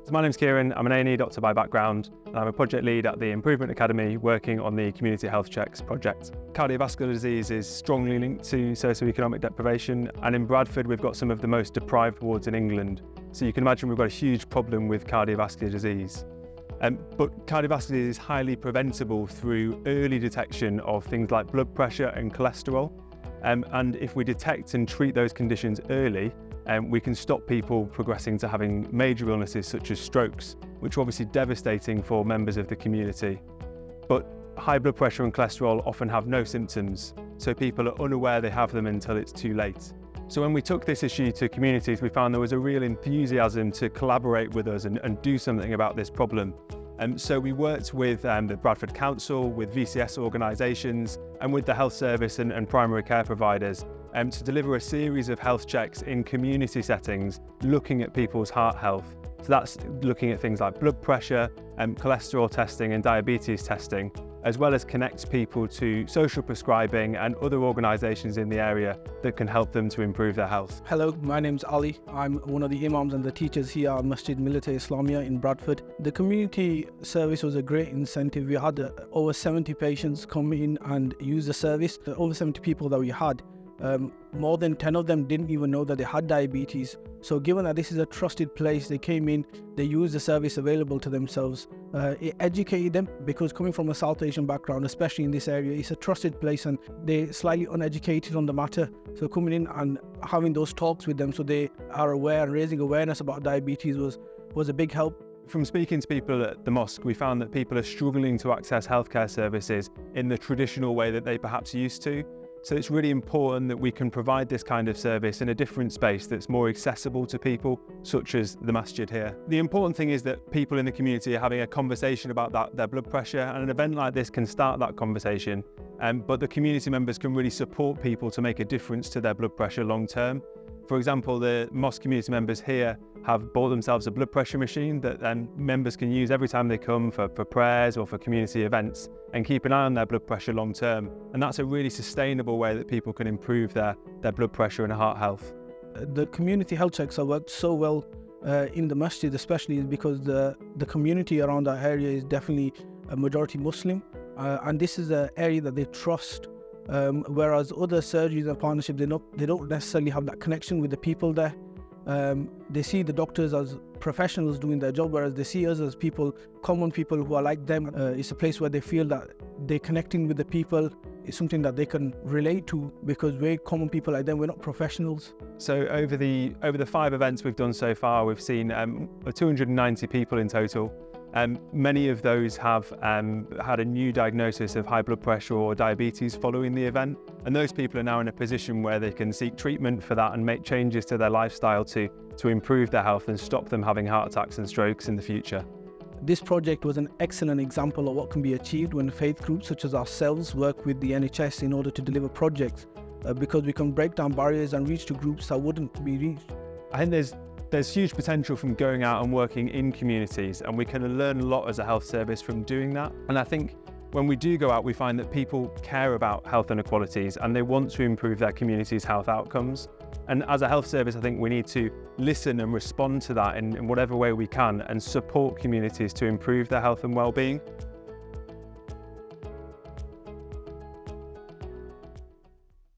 So my name's Ciaran, I'm an A&E doctor by background, and I'm a project lead at the Improvement Academy working on the Community Health Checks project. Cardiovascular disease is strongly linked to socioeconomic deprivation, and in Bradford we've got some of the most deprived wards in England. So you can imagine we've got a huge problem with cardiovascular disease. But cardiovascular disease is highly preventable through early detection of things like blood pressure and cholesterol. And if we detect and treat those conditions early, we can stop people progressing to having major illnesses such as strokes, which are obviously devastating for members of the community. But high blood pressure and cholesterol often have no symptoms, so people are unaware they have them until it's too late. So when we took this issue to communities, we found there was a real enthusiasm to collaborate with us and do something about this problem. So we worked with the Bradford Council, with VCS organisations, and with the health service and primary care providers to deliver a series of health checks in community settings, looking at people's heart health. So that's looking at things like blood pressure, cholesterol testing and diabetes testing, as well as connect people to social prescribing and other organisations in the area that can help them to improve their health. Hello, my name's Ali. I'm one of the imams and the teachers here at Masjid Military Islamia in Bradford. The community service was a great incentive. We had over 70 patients come in and use the service. The over 70 people that we had, more than 10 of them didn't even know that they had diabetes. So given that this is a trusted place, they came in, they used the service available to themselves. It educated them, because coming from a South Asian background, especially in this area, it's a trusted place and they're slightly uneducated on the matter. So coming in and having those talks with them so they are aware and raising awareness about diabetes was a big help. From speaking to people at the mosque, we found that people are struggling to access healthcare services in the traditional way that they perhaps used to. So it's really important that we can provide this kind of service in a different space that's more accessible to people, such as the masjid here. The important thing is that people in the community are having a conversation about their blood pressure, and an event like this can start that conversation. But the community members can really support people to make a difference to their blood pressure long term. For example, the mosque community members here have bought themselves a blood pressure machine that then members can use every time they come for prayers or for community events, and keep an eye on their blood pressure long term. And that's a really sustainable way that people can improve their blood pressure and heart health. The community health checks have worked so well in the masjid, especially because the community around that area is definitely a majority Muslim, and this is an area that they trust. Whereas other surgeries and partnerships, they don't necessarily have that connection with the people there. They see the doctors as professionals doing their job, whereas they see us as people, common people who are like them. It's a place where they feel that they're connecting with the people. It's something that they can relate to, because we're common people like them, we're not professionals. So over the 5 events we've done so far, we've seen 290 people in total. Many of those have had a new diagnosis of high blood pressure or diabetes following the event, and those people are now in a position where they can seek treatment for that and make changes to their lifestyle to improve their health and stop them having heart attacks and strokes in the future. This project was an excellent example of what can be achieved when faith groups such as ourselves work with the NHS in order to deliver projects, because we can break down barriers and reach to groups that wouldn't be reached. I think there's huge potential from going out and working in communities, and we can learn a lot as a health service from doing that. And I think when we do go out, we find that people care about health inequalities and they want to improve their community's health outcomes. And as a health service, I think we need to listen and respond to that in whatever way we can and support communities to improve their health and well-being.